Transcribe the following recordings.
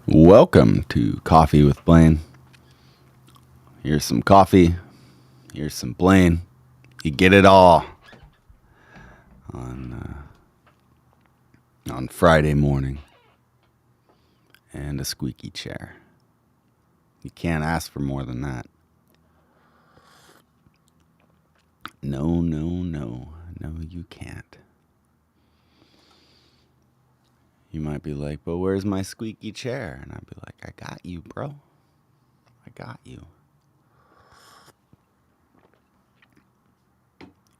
Welcome to Coffee with Blaine. Here's some coffee. Here's some Blaine. You get it all on Friday morning. And a squeaky chair. You can't ask for more than that. No, you can't. You might be like, but where's my squeaky chair? And I'd be like, I got you, bro. I got you.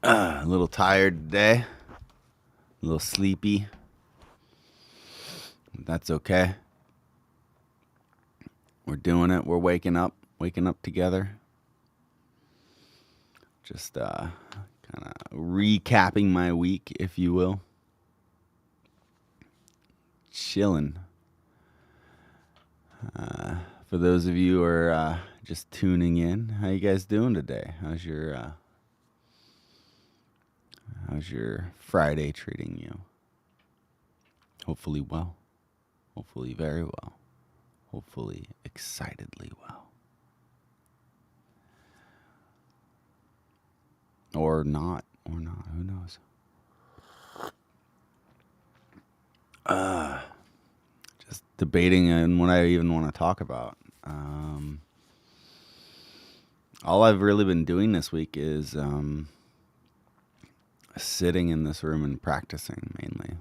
A little tired today. A little sleepy. That's okay. We're doing it. We're waking up together. Just kind of recapping my week, if you will. Chilling. For those of you who are just tuning in, how you guys doing today? How's your Friday treating you? Hopefully well. Hopefully very well. Hopefully excitedly well. Or not. Who knows? Just debating on what I even want to talk about. All I've really been doing this week is sitting in this room and practicing mainly.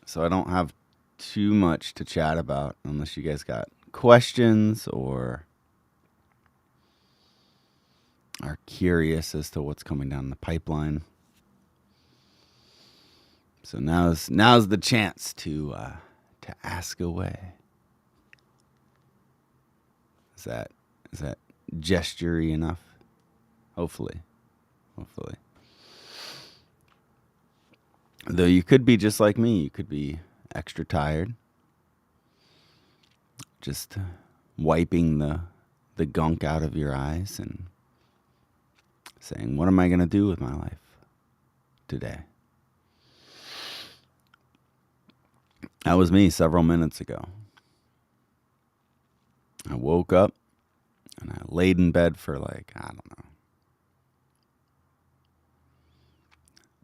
So I don't have too much to chat about unless you guys got questions or are curious as to what's coming down the pipeline. So now's the chance to ask away. Is that gesture-y enough? Hopefully. Though you could be just like me. You could be extra tired. Just wiping the gunk out of your eyes and saying, what am I going to do with my life today? That was me several minutes ago. I woke up and I laid in bed for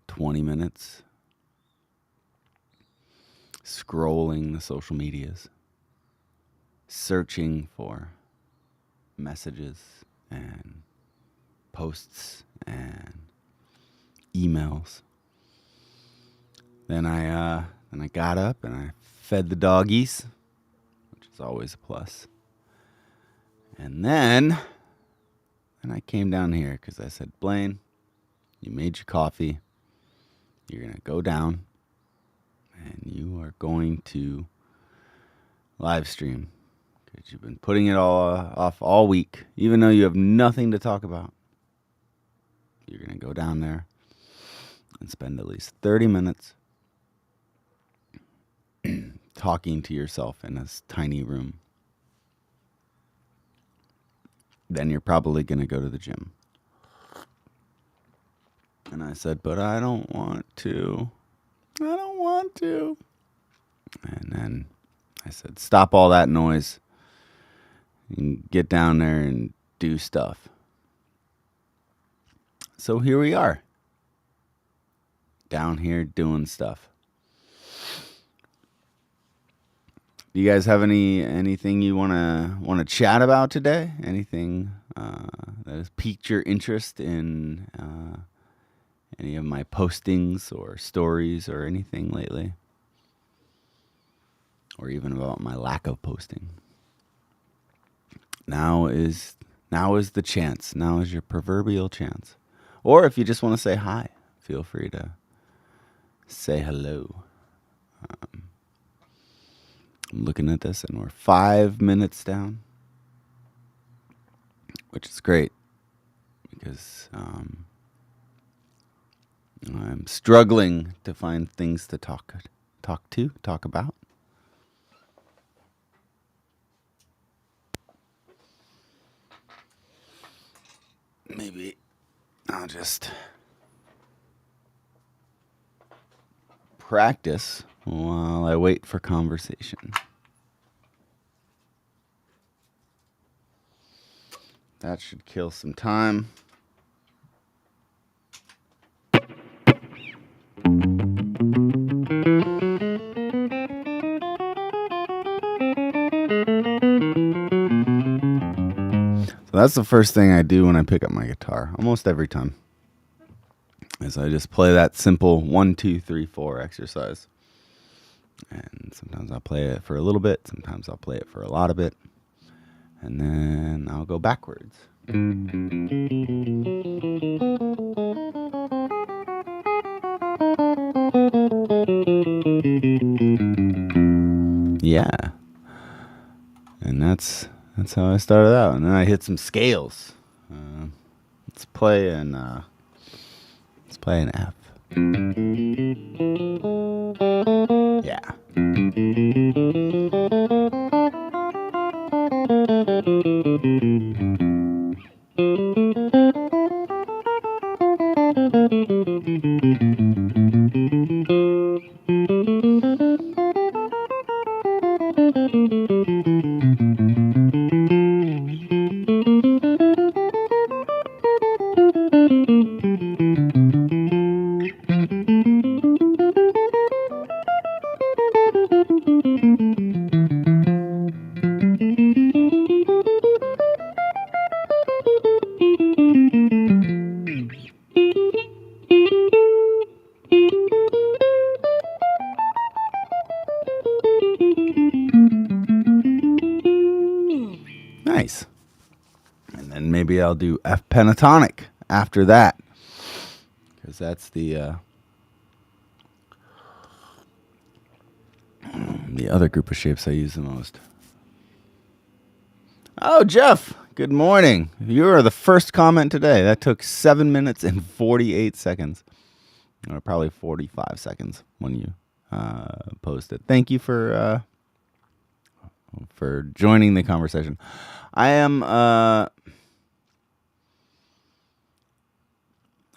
20 minutes. Scrolling the social medias. Searching for messages and posts and emails. Then I got up and I fed the doggies, which is always a plus. And then I came down here because I said, Blaine, you made your coffee. You're going to go down and you are going to live stream because you've been putting it all off all week, even though you have nothing to talk about. You're going to go down there and spend at least 30 minutes talking to yourself in this tiny room. Then you're probably going to go to the gym. And I said, but I don't want to. And then I said, stop all that noise and get down there and do stuff. So here we are. Down here doing stuff. Do you guys have anything you want to chat about today? Anything that has piqued your interest in any of my postings or stories or anything lately? Or even about my lack of posting? Now is the chance. Now is your proverbial chance. Or if you just want to say hi, feel free to say hello. I'm looking at this and we're 5 minutes down, which is great because I'm struggling to find things to talk about. Maybe I'll just practice while I wait for conversation. That should kill some time. So that's the first thing I do when I pick up my guitar, almost every time, is I just play that simple 1, 2, 3, 4 exercise. And sometimes I'll play it for a little bit, sometimes I'll play it for a lot of it, and then I'll go backwards. Yeah. And that's how I started out. And then I hit some scales. Let's play an F. Yeah. Nice. And then maybe I'll do F pentatonic after that, because that's the other group of shapes I use the most. Oh, Jeff, good morning. You are the first comment today. That took 7 minutes and 48 seconds, or probably 45 seconds when you posted. Thank you for joining the conversation. I am.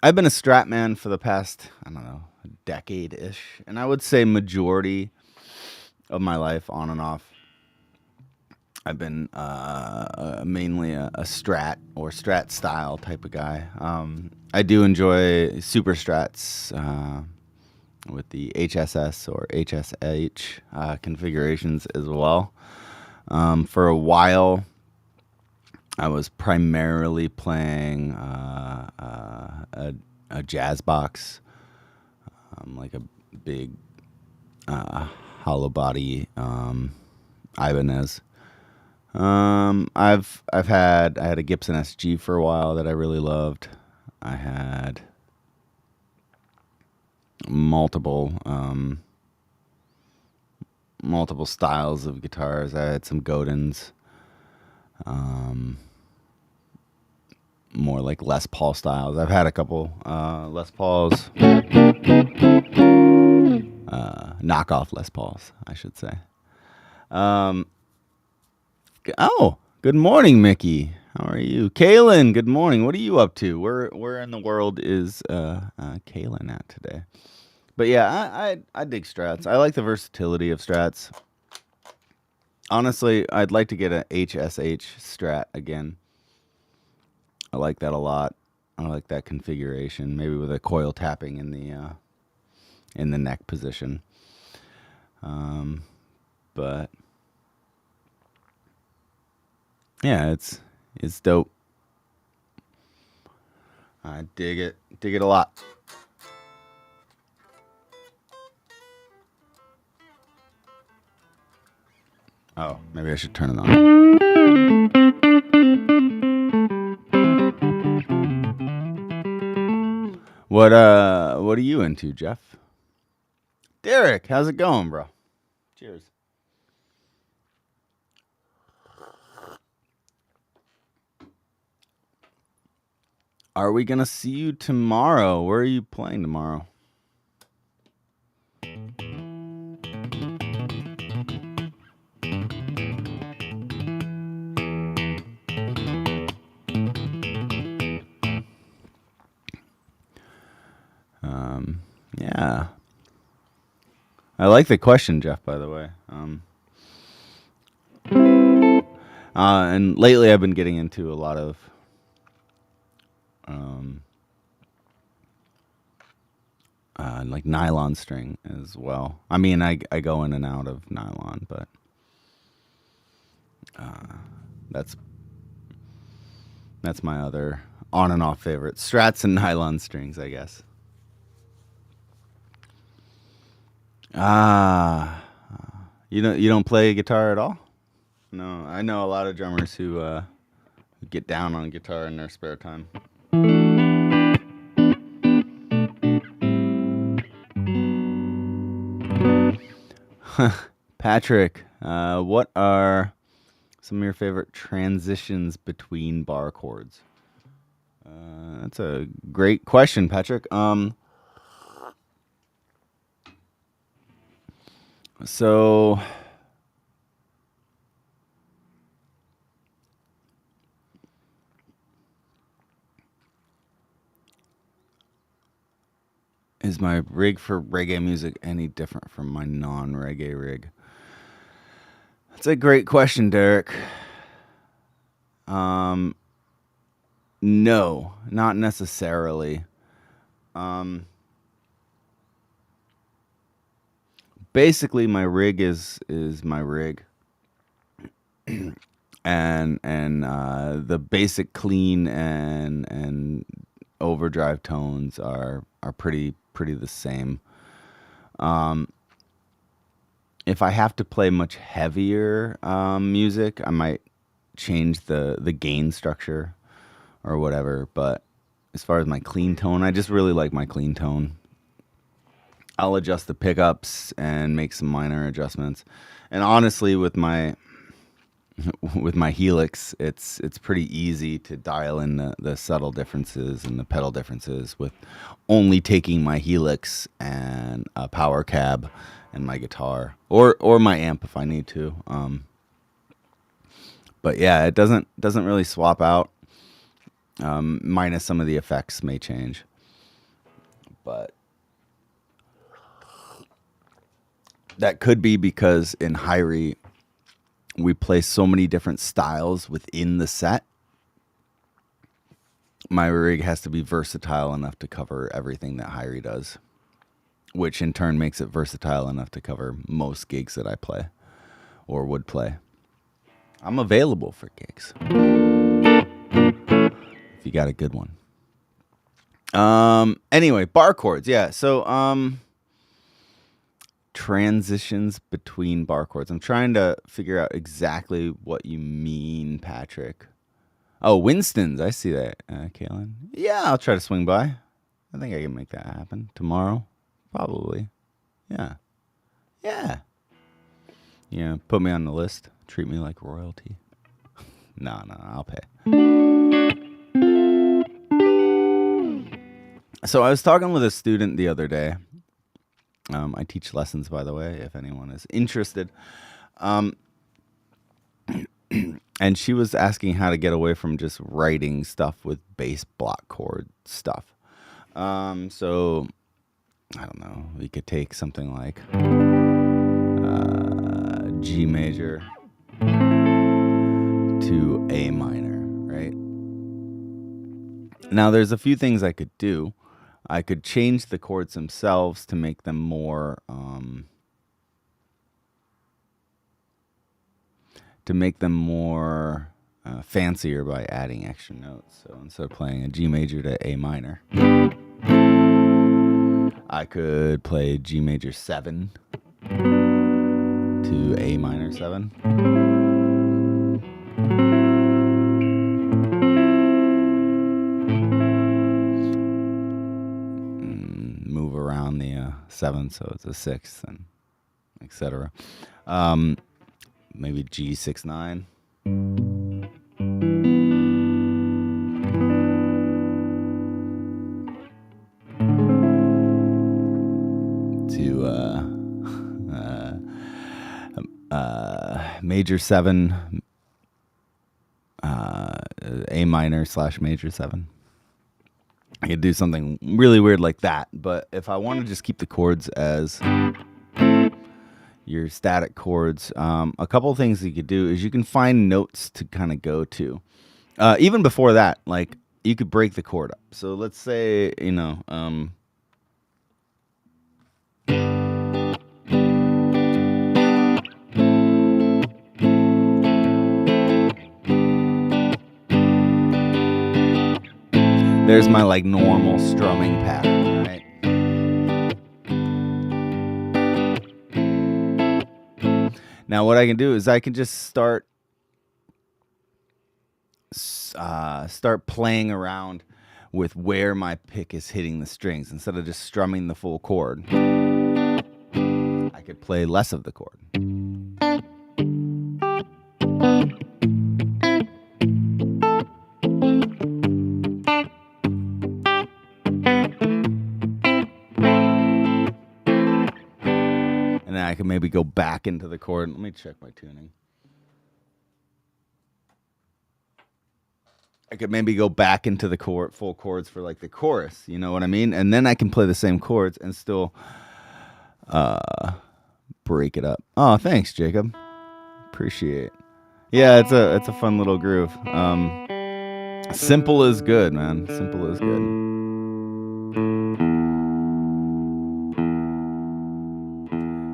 I've been a Strat man for the past, I don't know, a decade-ish, and I would say majority of my life, on and off, I've been mainly a Strat or Strat style type of guy. I do enjoy super Strats with the HSS or HSH configurations as well. For a while, I was primarily playing a jazz box, like a big hollow body Ibanez. I had a Gibson SG for a while that I really loved. I had multiple styles of guitars. I had some Godins, more like Les Paul styles. I've had a couple Les Pauls, knockoff Les Pauls, I should say. Oh, good morning, Mickey. How are you? Kaylin, good morning. What are you up to? Where in the world is Kaylin at today? But yeah, I dig Strats. I like the versatility of Strats. Honestly, I'd like to get an HSH Strat again. I like that a lot. I like that configuration, maybe with a coil tapping in the neck position. But yeah, it's dope. I dig it a lot. Oh, maybe I should turn it on. What are you into, Jeff? Derek, how's it going, bro? Cheers. Are we gonna see you tomorrow? Where are you playing tomorrow? Yeah. I like the question, Jeff, by the way. And lately I've been getting into a lot of um, like nylon string as well. I mean, I go in and out of nylon, but that's my other on and off favorite. Strats and nylon strings, I guess. Ah, you don't play guitar at all? No, I know a lot of drummers who get down on guitar in their spare time. Patrick, what are some of your favorite transitions between bar chords? That's a great question, Patrick. So is my rig for reggae music any different from my non-reggae rig? That's a great question, Derek. No, not necessarily. Basically, my rig is my rig, and the basic clean and overdrive tones are pretty the same. If I have to play much heavier music, I might change the gain structure or whatever. But as far as my clean tone, I just really like my clean tone. I'll adjust the pickups and make some minor adjustments. And honestly, with my Helix, it's pretty easy to dial in the subtle differences and the pedal differences with only taking my Helix and a power cab and my guitar or my amp if I need to. But yeah, it doesn't really swap out. Minus some of the effects may change, but that could be because in Hyrie we play so many different styles within the set. My rig has to be versatile enough to cover everything that Hyrie does, which in turn makes it versatile enough to cover most gigs that I play or would play. I'm available for gigs if you got a good one. Anyway, bar chords. Yeah. So, transitions between bar chords. I'm trying to figure out exactly what you mean, Patrick. Oh, Winston's. I see that, Kaylin. Yeah, I'll try to swing by. I think I can make that happen tomorrow. Probably. Yeah. Yeah. Yeah, put me on the list. Treat me like royalty. No, I'll pay. So I was talking with a student the other day. I teach lessons, by the way, if anyone is interested. And she was asking how to get away from just writing stuff with bass block chord stuff. So, I don't know. We could take something like G major to A minor, right? Now, there's a few things I could do. I could change the chords themselves to make them more fancier by adding extra notes. So instead of playing a G major to A minor, I could play G major 7 to A minor 7. Move around the 7 so it's a 6th and etc. Maybe G6-9. To major 7, A minor / major 7. I could do something really weird like that, but if I want to just keep the chords as your static chords, a couple of things you could do is you can find notes to kind of go to. Even before that, like you could break the chord up. So let's say, there's my like normal strumming pattern, right? Now what I can do is I can just start playing around with where my pick is hitting the strings. Instead of just strumming the full chord, I could play less of the chord. And then I can maybe go back into the chord. Let me check my tuning. I could maybe go back into the full chords for like the chorus, you know what I mean? And then I can play the same chords and still break it up. Oh, thanks, Jacob. Appreciate. Yeah, it's a fun little groove. Simple is good, man. Simple is good.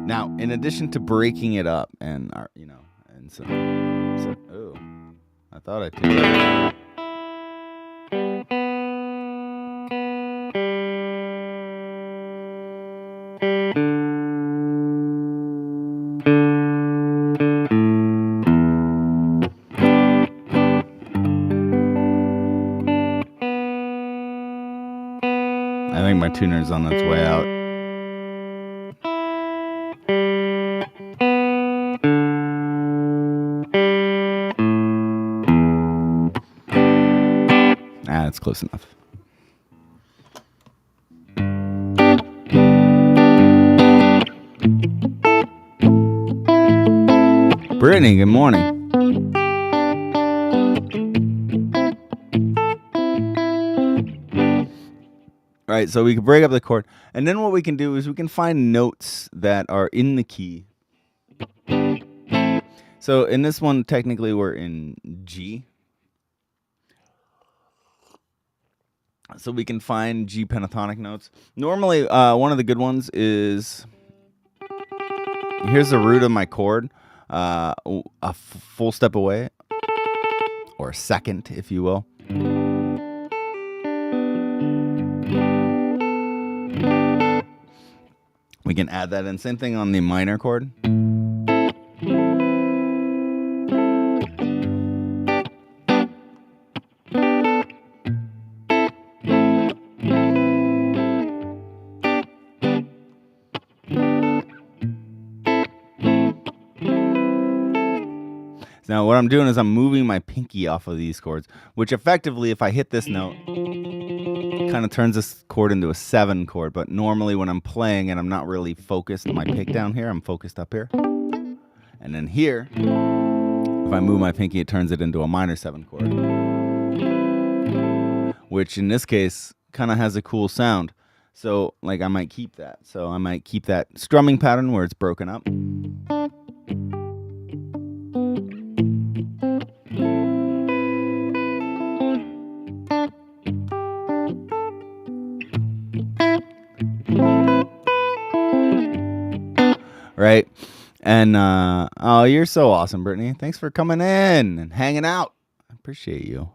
Now, in addition to breaking it up and so oh, I thought I tuned it. I think my tuner's on its way out. That's close enough. Brittany, good morning. All right, so we can break up the chord. And then what we can do is we can find notes that are in the key. So in this one, technically, we're in G. So we can find G pentatonic notes. Normally, one of the good ones is, here's the root of my chord, a full step away, or second, if you will. We can add that in. Same thing on the minor chord. Now what I'm doing is I'm moving my pinky off of these chords, which effectively, if I hit this note, kind of turns this chord into a 7 chord. But normally when I'm playing and I'm not really focused on my pick down here, I'm focused up here. And then here, if I move my pinky, it turns it into a minor 7 chord, which in this case kind of has a cool sound. So like I might keep that. So I might keep that strumming pattern where it's broken up. Right? And oh, you're so awesome, Brittany. Thanks for coming in and hanging out. I appreciate you.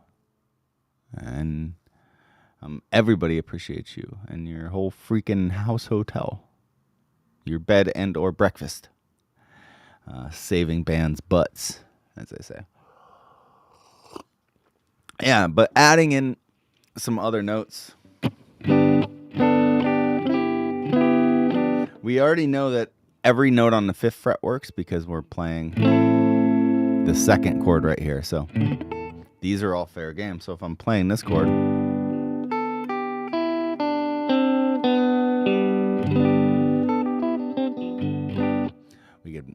And everybody appreciates you and your whole freaking house hotel, your bed and or breakfast, saving bands' butts, as they say. Yeah, but adding in some other notes. We already know that every note on the 5th fret works because we're playing the 2nd chord right here. So these are all fair game. So if I'm playing this chord, we could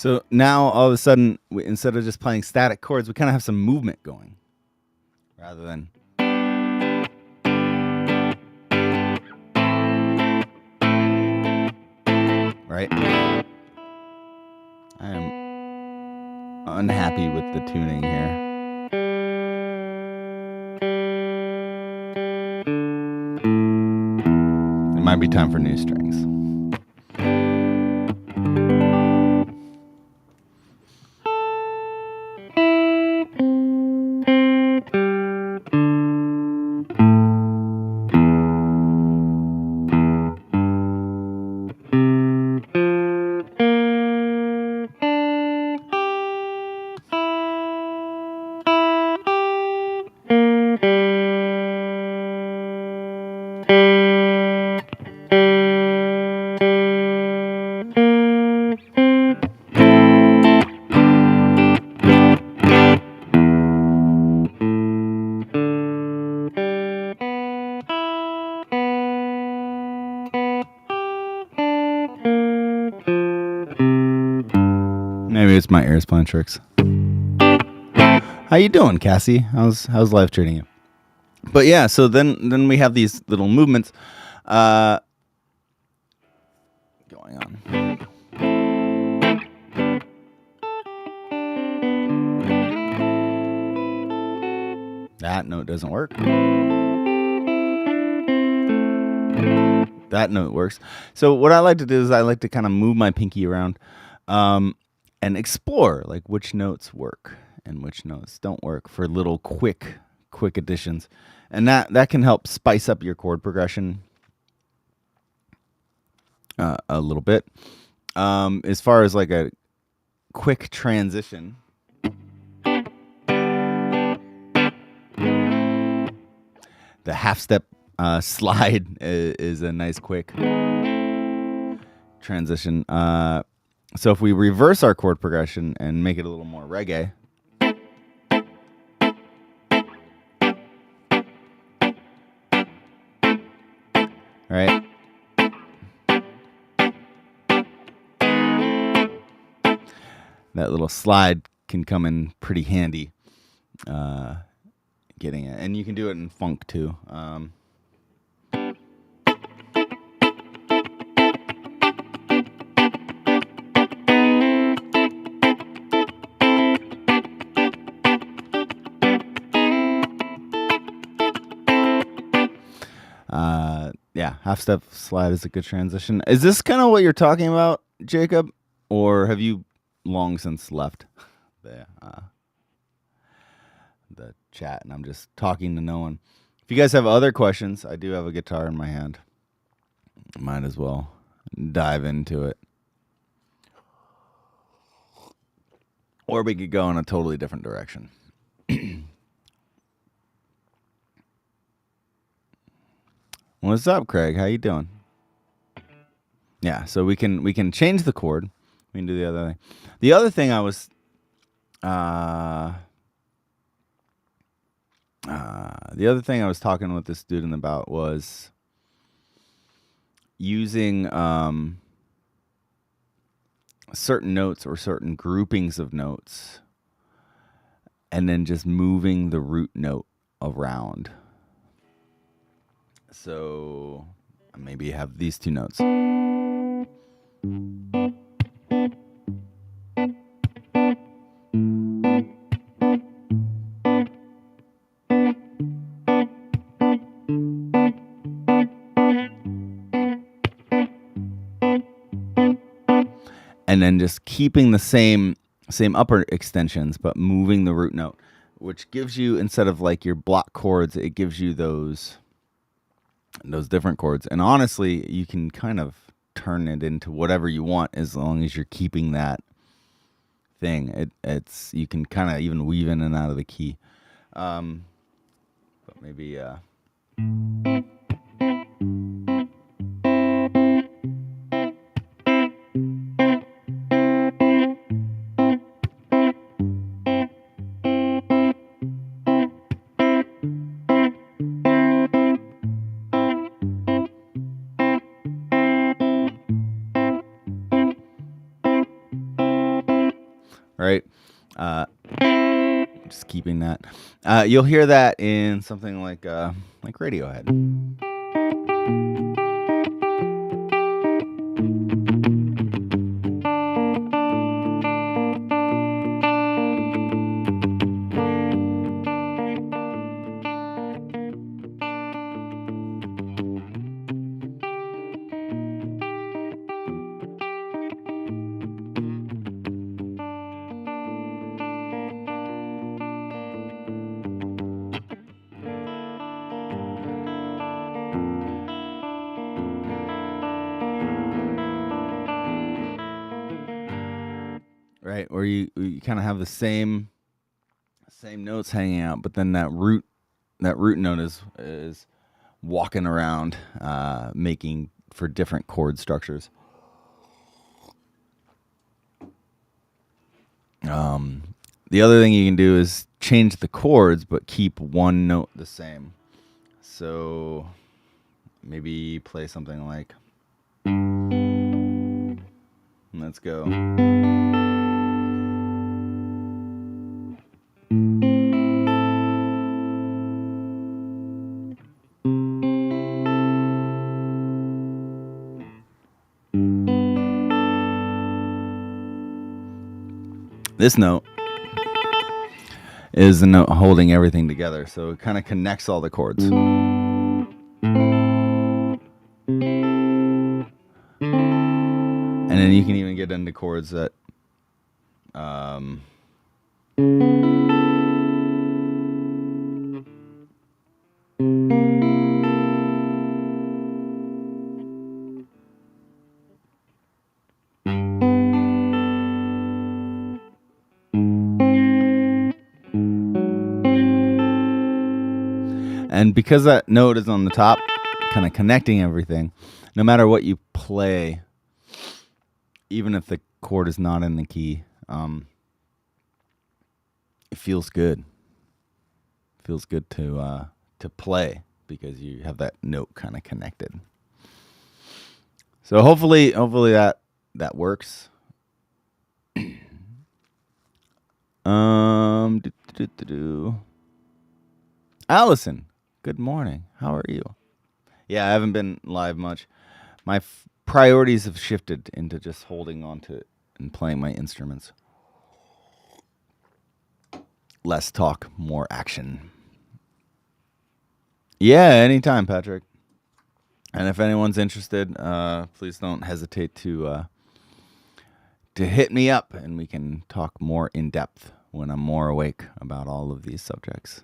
So now all of a sudden, instead of just playing static chords, we kind of have some movement going rather than. Right? I am unhappy with the tuning here. It might be time for new strings. Maybe it's my ears playing tricks. How you doing, Cassie? How's life treating you? But yeah, so then we have these little movements going on. That note doesn't work. That note works. So what I like to do is I like to kind of move my pinky around and explore like which notes work and which notes don't work for little quick additions. And that can help spice up your chord progression a little bit. As far as like a quick transition, the half step slide is a nice quick transition. So if we reverse our chord progression and make it a little more reggae, right? That little slide can come in pretty handy. Getting it, and you can do it in funk too. Yeah, half step slide is a good transition. Is this kind of what you're talking about, Jacob, or have you long since left the chat and I'm just talking to no one? If you guys have other questions, I do have a guitar in my hand. Might as well dive into it. Or we could go in a totally different direction. What's up, Craig? How you doing? Yeah, so we can change the chord. We can do the other thing. The other thing I was talking with this student about was using certain notes or certain groupings of notes and then just moving the root note around. So maybe have these two notes. And then just keeping the same upper extensions, but moving the root note, which gives you, instead of like your block chords, it gives you those different chords. And honestly, you can kind of turn it into whatever you want as long as you're keeping that thing. It's you can kind of even weave in and out of the key. But maybe Just keeping that. You'll hear that in something like Radiohead. Right, where you kind of have the same notes hanging out, but then that root note is walking around, making for different chord structures. The other thing you can do is change the chords, but keep one note the same. So maybe play something like. Let's go. This note is the note holding everything together, so it kind of connects all the chords. And then you can even get into chords that and because that note is on the top, kind of connecting everything, no matter what you play, even if the chord is not in the key, it feels good. It feels good to play because you have that note kind of connected. So hopefully that works. Allison, good morning. How are you? Yeah, I haven't been live much. My priorities have shifted into just holding on to and playing my instruments. Less talk, more action. Yeah, anytime, Patrick. And if anyone's interested, please don't hesitate to hit me up, and we can talk more in depth when I'm more awake about all of these subjects.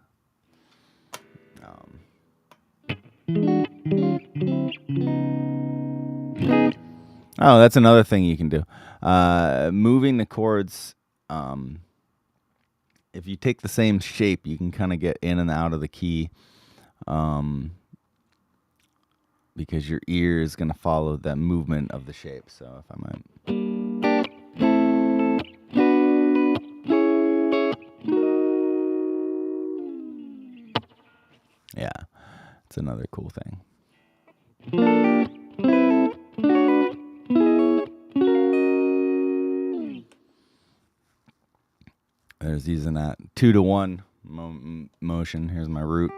Oh, that's another thing you can do. Moving the chords. If you take the same shape, you can kind of get in and out of the key, because your ear is going to follow the movement of the shape. So if I might. Yeah, it's another cool thing. There's using that 2-to-1 motion. Here's my root.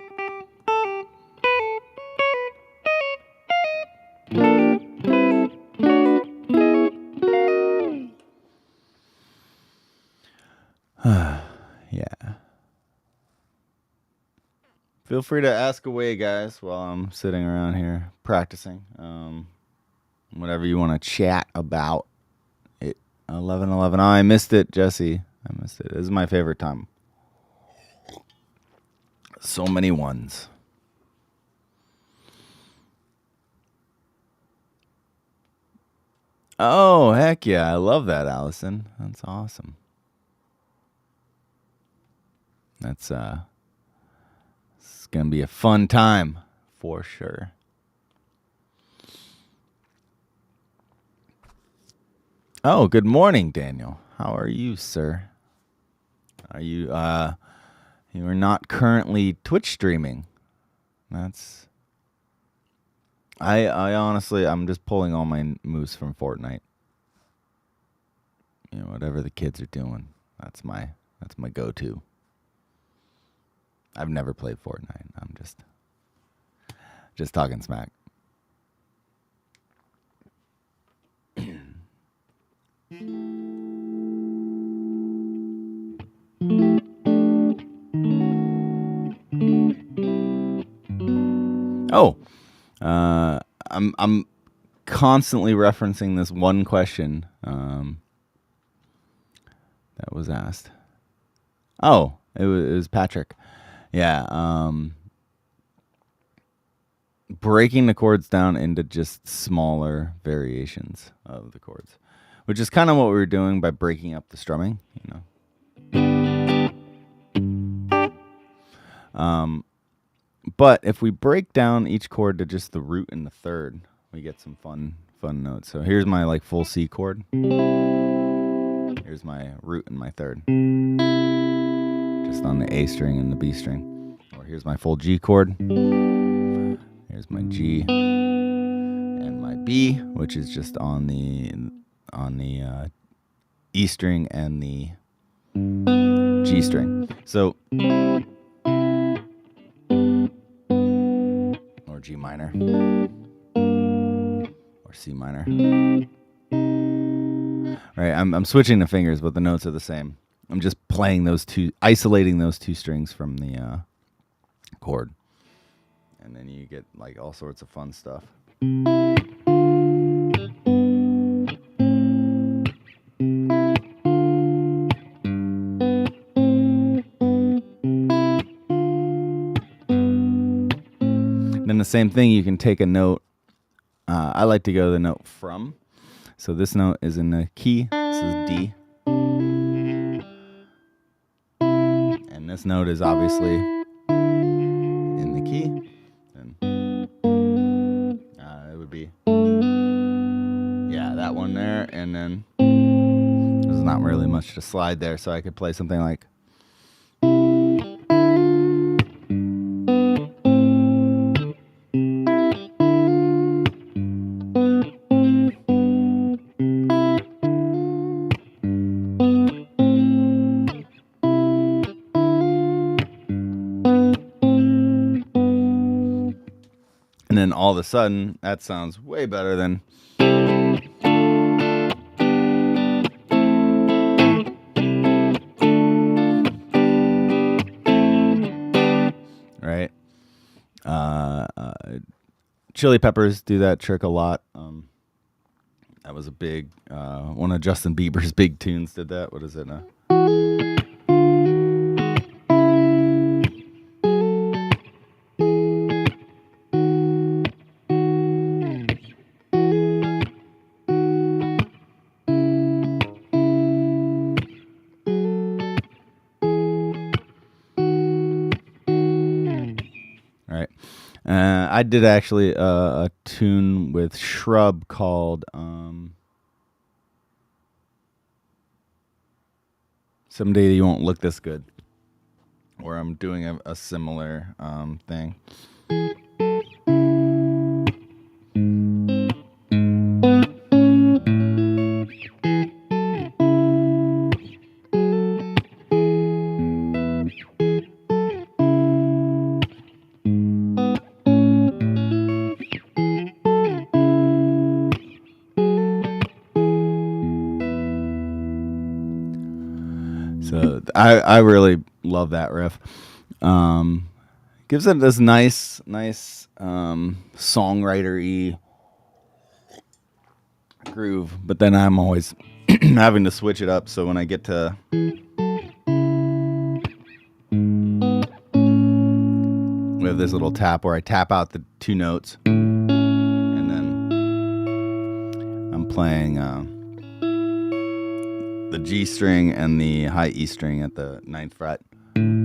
Yeah. Feel free to ask away, guys, while I'm sitting around here practicing. Whatever you want to chat about. 11:11. Oh, I missed it, Jesse. I missed it. This is my favorite time. So many ones. Oh, heck yeah. I love that, Allison. That's awesome. It's going to be a fun time for sure. Oh, good morning, Daniel. How are you, sir? Are you you are not currently Twitch streaming? That's I honestly, I'm just pulling all my moves from Fortnite. You know, whatever the kids are doing, that's my That's my go-to. I've never played Fortnite. I'm just talking smack. Oh, I'm constantly referencing this one question that was asked. Oh, it was Patrick. Yeah. Breaking the chords down into just smaller variations of the chords, which is kind of what we were doing by breaking up the strumming, But if we break down each chord to just the root and the third, we get some fun notes. So here's my like full C chord. Here's my root and my third, just on the A string and the B string. Or here's my full G chord. Here's my G and my B, which is just on the E string and the G string. So, or G minor, or C minor. Right, I'm switching the fingers, but the notes are the same. I'm just playing isolating those two strings from the chord. And then you get like all sorts of fun stuff. Then the same thing, you can take a note. I like to go to the note from. So this note is in the key. This is D. And this note is obviously in the key. And it would be, that one there. And then there's not really much to slide there. So I could play something like. And then all of a sudden, that sounds way better than. Right? Chili Peppers do that trick a lot. That was a big, one of Justin Bieber's big tunes did that. What is it now? Right. I did actually a tune with Shrub called Someday You Won't Look This Good, where I'm doing a similar thing. So I really love that riff. Gives it this nice songwriter-y groove, but then I'm always having to switch it up. So when I get to we have this little tap where I tap out the two notes, and then I'm playing the G string and the high E string at the 9th fret. And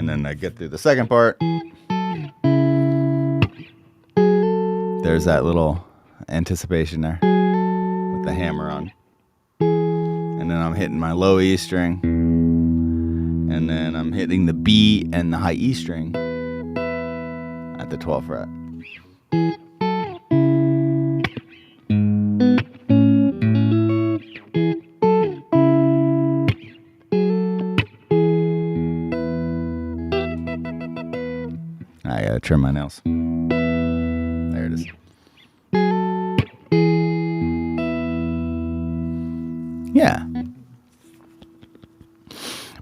then I get through the second part. There's that little anticipation there with the hammer on. And then I'm hitting my low E string. And then I'm hitting the B and the high E string at the 12th fret. I gotta trim my nails. There it is. Yeah.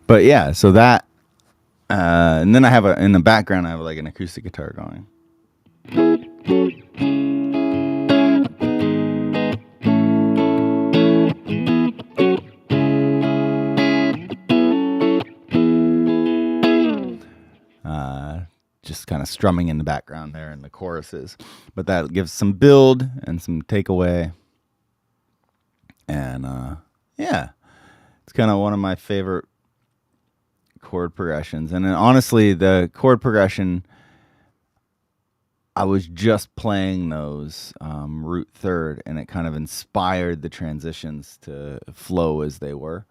But yeah, so that, and then I have in the background, I have like an acoustic guitar going. Just kind of strumming in the background there in the choruses. But that gives some build and some takeaway. And yeah, it's kind of one of my favorite chord progressions. And then honestly, the chord progression, I was just playing those root third, and it kind of inspired the transitions to flow as they were.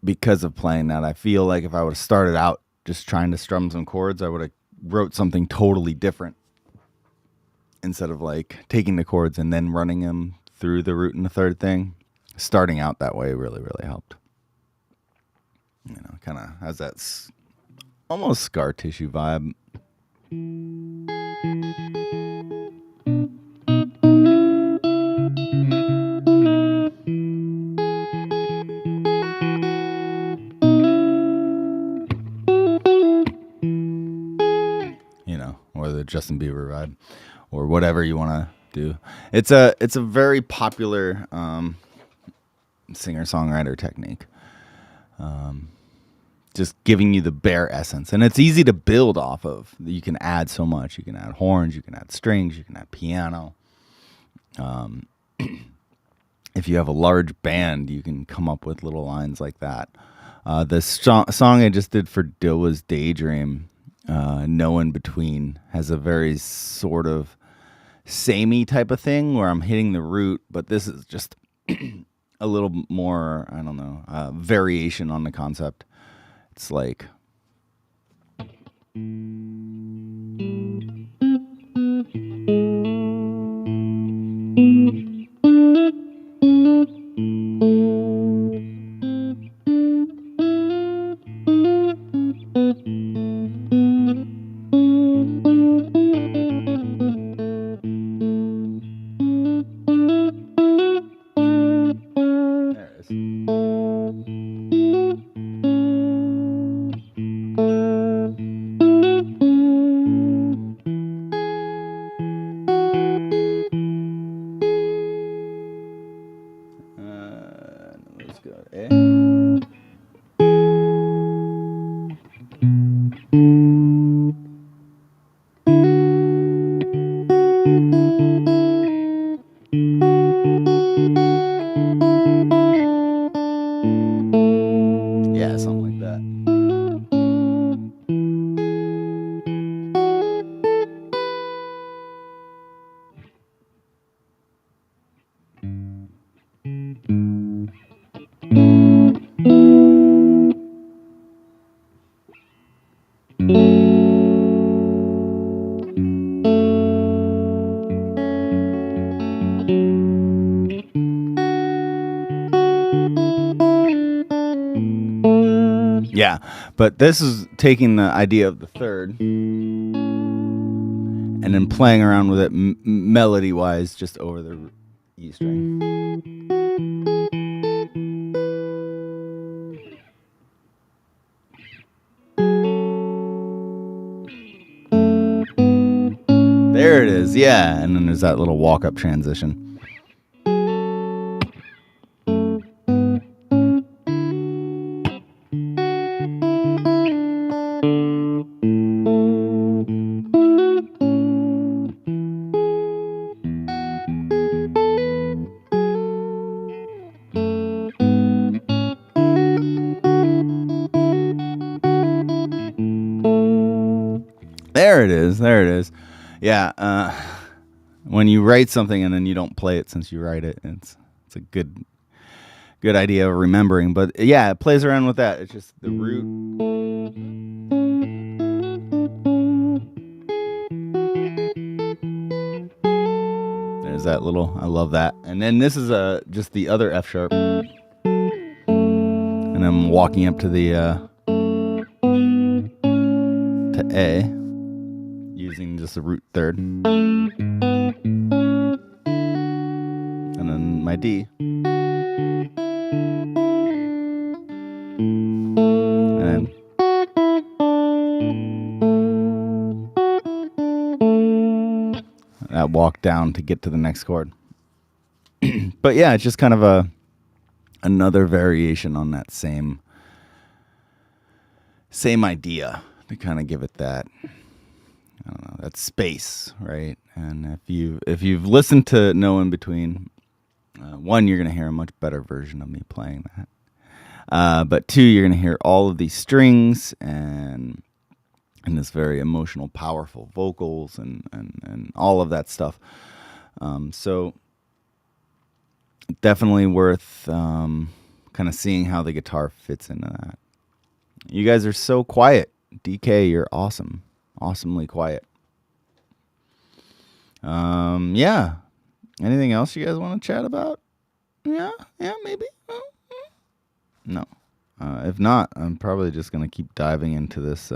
Because of playing that, I feel like if I would have started out just trying to strum some chords, I would have wrote something totally different instead of like taking the chords and then running them through the root and the third thing. Starting out that way really, really helped. You know, kind of has that almost scar tissue vibe. You know, or the Justin Bieber vibe, or whatever you want to do. It's a very popular singer-songwriter technique. Just giving you the bare essence, and it's easy to build off of. You can add so much. You can add horns, you can add strings, you can add piano. If you have a large band, you can come up with little lines like that. The song I just did for Dilwa's Daydream, No In Between, has a very sort of samey type of thing where I'm hitting the root, but this is just a little more, I don't know, variation on the concept. It's like let's go. Yeah, something like that. Yeah, but this is taking the idea of the third and then playing around with it melody-wise just over the E string. There it is, yeah, and then there's that little walk-up transition. There it is. There it is. Yeah. When you write something and then you don't play it since you write it, it's a good idea of remembering. But yeah, it plays around with that. It's just the root. There's that little. I love that. And then this is just the other F sharp, and I'm walking up to the. to A using just a root third. And then my D. And that walk down to get to the next chord. But yeah, it's just kind of another variation on that same idea to kind of give it that, I don't know, that space, right? And if you've listened to No In Between, one, you're going to hear a much better version of me playing that. But two, you're going to hear all of these strings and this very emotional, powerful vocals and all of that stuff. So definitely worth kind of seeing how the guitar fits into that. You guys are so quiet. DK, you're awesome. Awesomely quiet. Yeah. Anything else you guys want to chat about? Yeah, maybe. No. If not, I'm probably just going to keep diving into this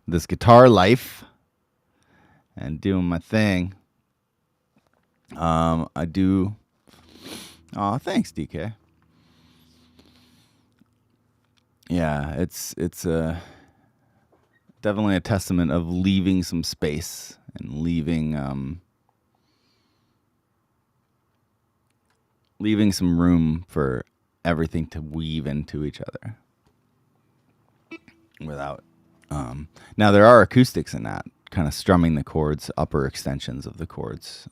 this guitar life and doing my thing. I do. Oh, thanks, DK. Yeah, it's definitely a testament of leaving some space and leaving some room for everything to weave into each other without. Now there are acoustics in that, kind of strumming the chords, upper extensions of the chords,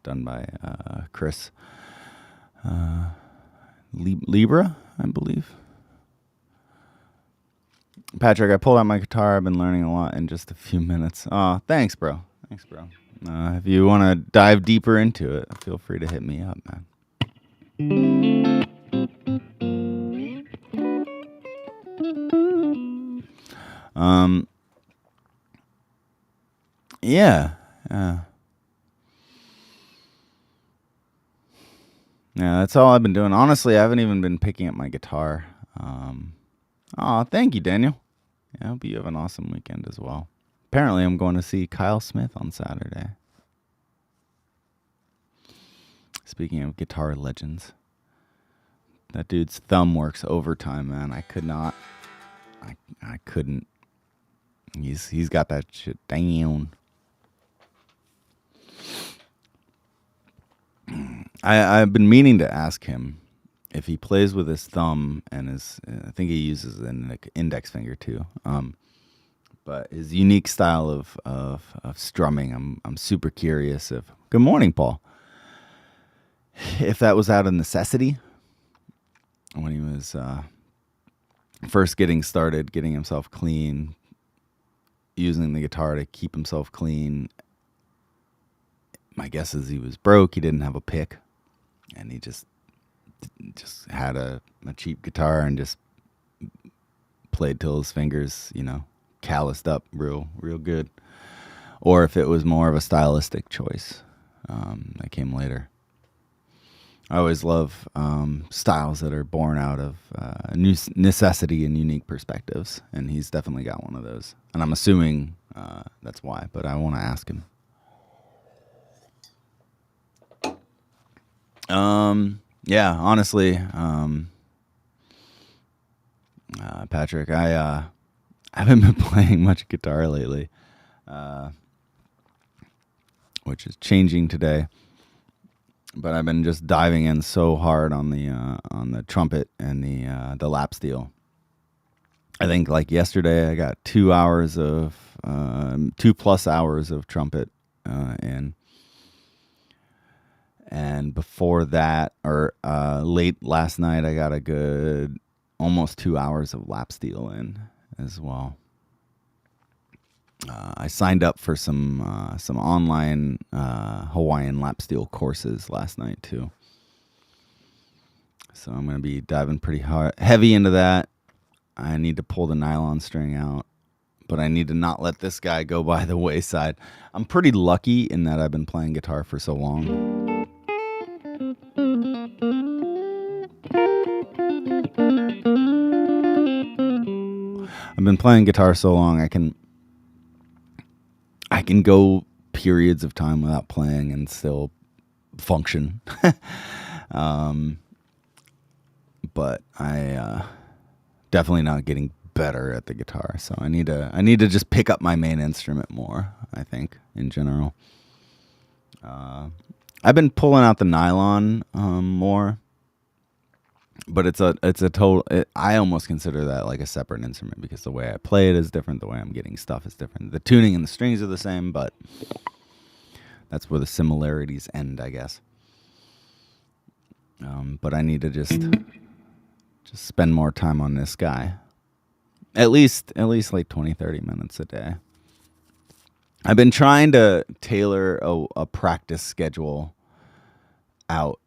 done by Chris Libra, I believe. Patrick, I pulled out my guitar. I've been learning a lot in just a few minutes. Oh, thanks, bro. If you want to dive deeper into it, feel free to hit me up, man. Yeah. Yeah, that's all I've been doing. Honestly, I haven't even been picking up my guitar. Thank you, Daniel. Yeah, I hope you have an awesome weekend as well. Apparently, I'm going to see Kyle Smith on Saturday. Speaking of guitar legends, that dude's thumb works overtime, man. I could not. I couldn't. He's got that shit down. I've been meaning to ask him if he plays with his thumb and I think he uses an index finger too. But his unique style of strumming, I'm super curious if. Good morning, Paul. If that was out of necessity when he was first getting started, getting himself clean, using the guitar to keep himself clean. My guess is he was broke. He didn't have a pick, and he just had a cheap guitar and just played till his fingers, calloused up real good. Or if it was more of a stylistic choice that came later. I always love styles that are born out of necessity and unique perspectives, and he's definitely got one of those. And I'm assuming that's why, but I want to ask him. Yeah, honestly, Patrick, I haven't been playing much guitar lately, which is changing today. But I've been just diving in so hard on the trumpet and the lap steel. I think like yesterday I got 2 hours of 2+ hours of trumpet in. And before that, or late last night, I got a good almost 2 hours of lap steel in as well. I signed up for some online Hawaiian lap steel courses last night too. So I'm going to be diving pretty heavy into that. I need to pull the nylon string out, but I need to not let this guy go by the wayside. I'm pretty lucky in that I've been playing guitar for so long. I've been playing guitar so long, I can go periods of time without playing and still function. um, but I definitely not getting better at the guitar, so I need to just pick up my main instrument more, I think, in general. I've been pulling out the nylon more, but it's a total. I almost consider that like a separate instrument because the way I play it is different. The way I'm getting stuff is different. The tuning and the strings are the same, but that's where the similarities end, I guess. But I need to just spend more time on this guy. At least like 20, 30 minutes a day. I've been trying to tailor a practice schedule out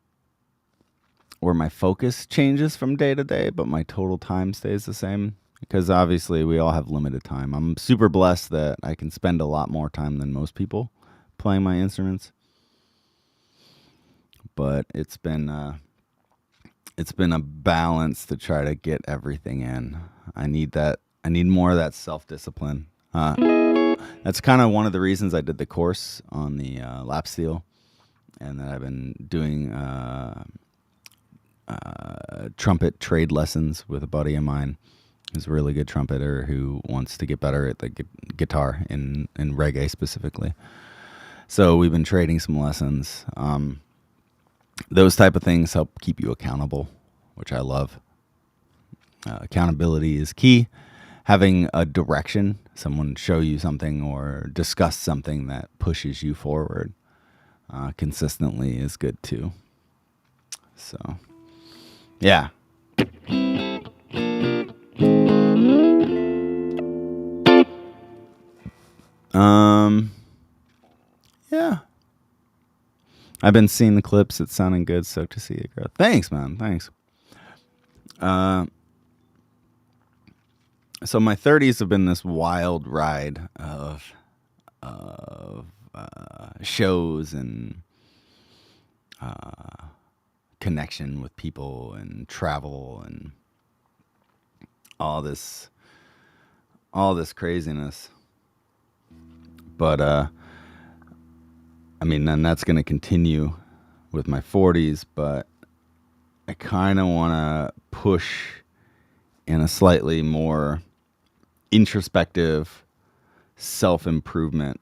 where my focus changes from day to day, but my total time stays the same. Because obviously we all have limited time. I'm super blessed that I can spend a lot more time than most people playing my instruments. But it's been a balance to try to get everything in. I need more of that self-discipline. That's kind of one of the reasons I did the course on the lap steel, and that I've been doing trumpet trade lessons with a buddy of mine who's a really good trumpeter who wants to get better at the guitar in reggae specifically. So we've been trading some lessons. Those type of things help keep you accountable, which I love. Accountability is key. Having a direction, someone show you something or discuss something that pushes you forward consistently is good too. So, yeah. Yeah. I've been seeing the clips. It's sounding good. So to see it grow. Thanks, man. Thanks. So my 30s have been this wild ride of shows and connection with people and travel and all this craziness. But I mean, then that's going to continue with my 40s, but I kind of want to push in a slightly more introspective self-improvement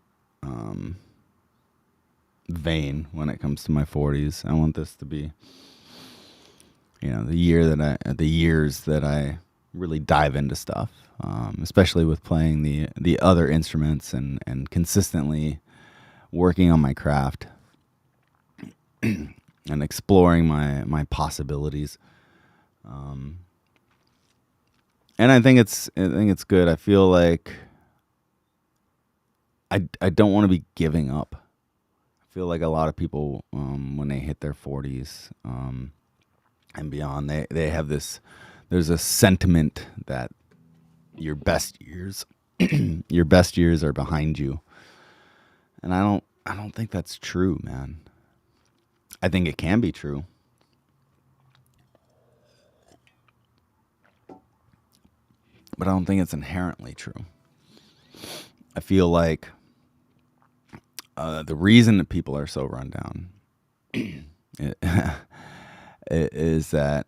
vein when it comes to my 40s. I want this to be, the years that I really dive into stuff, especially with playing the other instruments and consistently working on my craft and exploring my possibilities. And I think it's good. I feel like I don't want to be giving up. I feel like a lot of people when they hit their 40s and beyond, they have this. There's a sentiment that your best years are behind you, and I don't think that's true, man. I think it can be true, but I don't think it's inherently true. I feel like the reason that people are so run down is that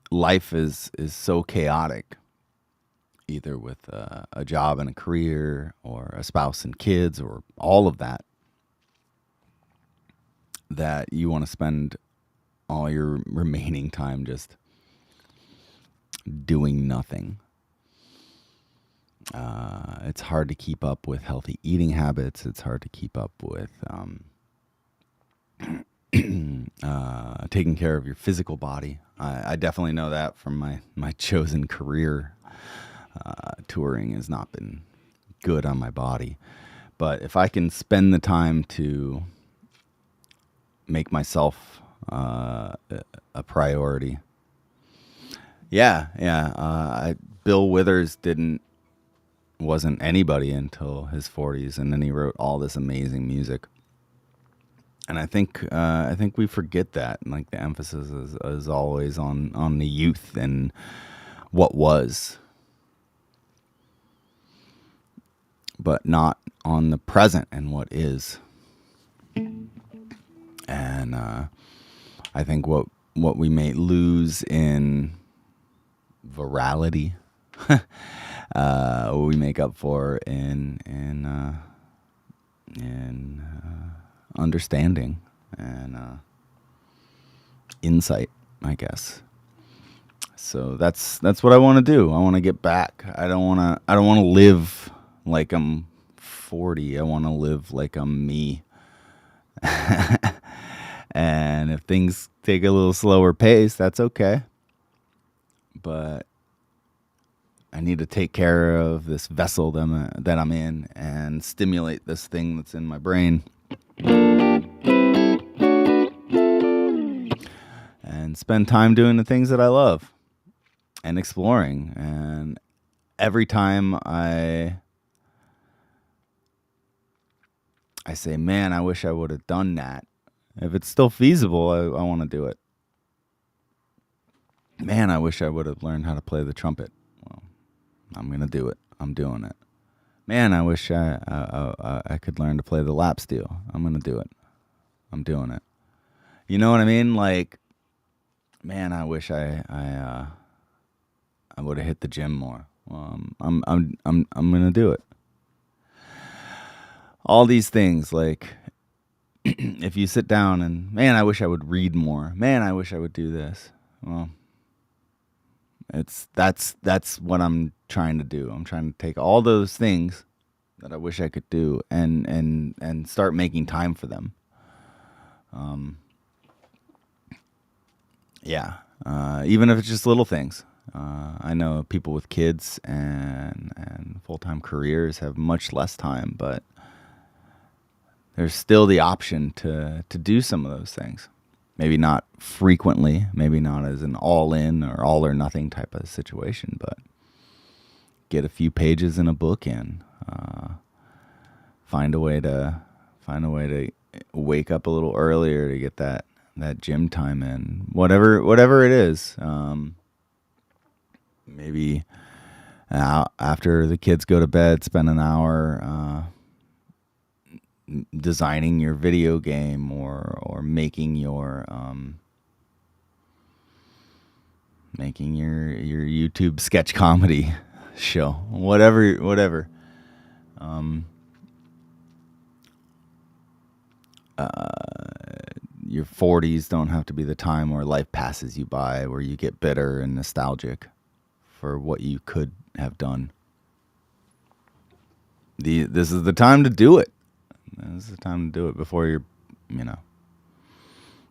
life is so chaotic, either with a job and a career or a spouse and kids or all of that, that you want to spend all your remaining time just doing nothing. It's hard to keep up with healthy eating habits. It's hard to keep up with taking care of your physical body. I definitely know that from my chosen career. Touring has not been good on my body. But if I can spend the time to make myself a priority. Yeah. Bill Withers wasn't anybody until his 40s, and then he wrote all this amazing music. And I think we forget that. Like, the emphasis is always on the youth and what was. but not on the present and what is. And I think what we may lose in virality, we make up for in understanding and insight, I guess. So that's what I want to do. I want to get back. I don't want to live like I'm 40. I want to live like I'm me. And if things take a little slower pace, that's okay. But I need to take care of this vessel that I'm in and stimulate this thing that's in my brain. And spend time doing the things that I love and exploring. And every time I say, man, I wish I would have done that. If it's still feasible, I want to do it. Man, I wish I would have learned how to play the trumpet. Well, I'm going to do it. I'm doing it. Man, I wish I could learn to play the lap steel. I'm going to do it. I'm doing it. You know what I mean? Like, man, I wish I would have hit the gym more. Well, I'm going to do it. All these things, like, if you sit down and, man, I wish I would read more. Man, I wish I would do this. Well, that's what I'm trying to do. I'm trying to take all those things that I wish I could do and start making time for them. Even if it's just little things. I know people with kids and full-time careers have much less time, but there's still the option to do some of those things. Maybe not frequently, maybe not as an all-in or all-or-nothing type of situation, but get a few pages in a book in. Find a way to wake up a little earlier to get that gym time in. Whatever it is. Maybe after the kids go to bed, spend an hour designing your video game or making your YouTube sketch comedy show, whatever. Your 40s don't have to be the time where life passes you by, where you get bitter and nostalgic for what you could have done. This is the time to do it. This is the time to do it before you're,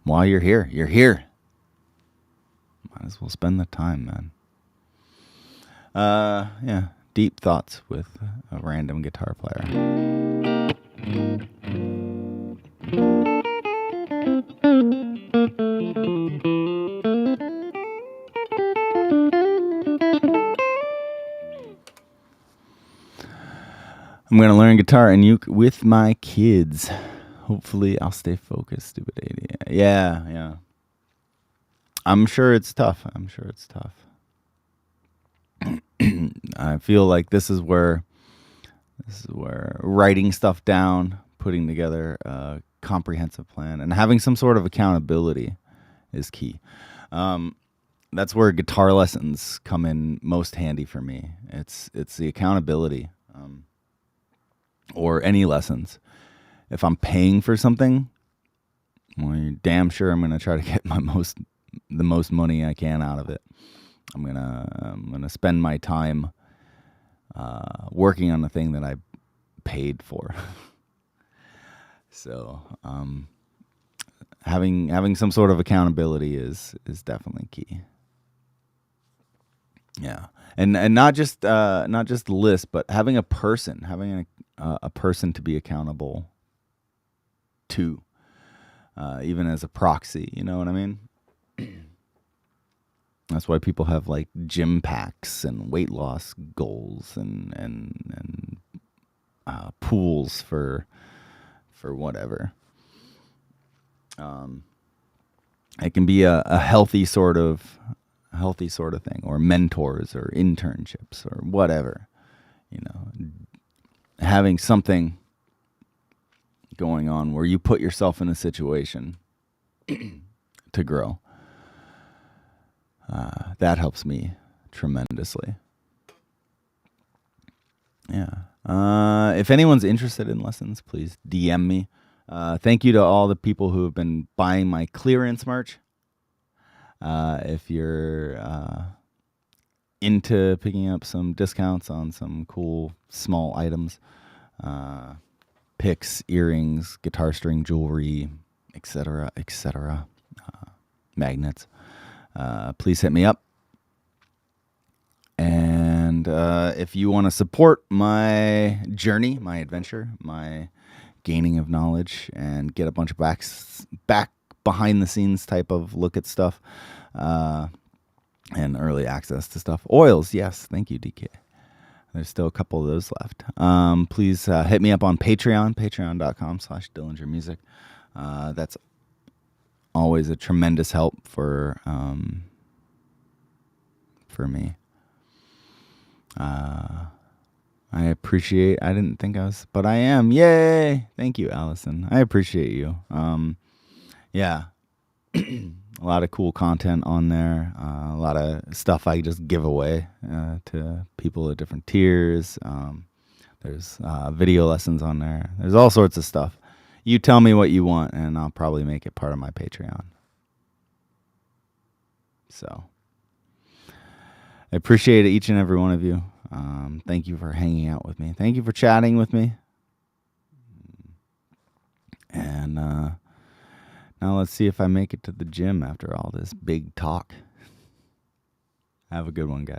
while you're here. You're here. Might as well spend the time, man. Deep thoughts with a random guitar player. I'm going to learn guitar and uke with my kids. Hopefully I'll stay focused. Stupid idiot. Yeah. I'm sure it's tough. I feel like this is where writing stuff down, putting together a comprehensive plan, and having some sort of accountability is key. That's where guitar lessons come in most handy for me. It's the accountability. Or any lessons. If I'm paying for something, well, you're damn sure I'm going to try to get the most money I can out of it. I'm gonna spend my time working on the thing that I paid for. So having some sort of accountability is definitely key. Yeah, and not just the list, but having a person to be accountable to, even as a proxy. You know what I mean? That's why people have like gym packs and weight loss goals and pools for whatever. It can be a healthy sort of thing, or mentors or internships or whatever. having something going on where you put yourself in a situation to grow. That helps me tremendously. Yeah. If anyone's interested in lessons, please DM me. Thank you to all the people who have been buying my clearance merch. If you're into picking up some discounts on some cool small items, picks, earrings, guitar string jewelry, etc., etc., magnets, please hit me up. And if you want to support my journey, my adventure, my gaining of knowledge, and get a bunch of back behind the scenes type of look at stuff, and early access to stuff. Oils, yes, thank you, DK. There's still a couple of those left. Please hit me up on Patreon, patreon.com/DillingerMusic. That's always a tremendous help for me. I appreciate, I didn't think I was, but I am. Yay! Thank you, Allison. I appreciate you. Yeah. A lot of cool content on there. A lot of stuff I just give away to people at different tiers. There's video lessons on there. There's all sorts of stuff. You tell me what you want, and I'll probably make it part of my Patreon. So I appreciate each and every one of you. Thank you for hanging out with me. Thank you for chatting with me. And now let's see if I make it to the gym after all this big talk. Have a good one, guys.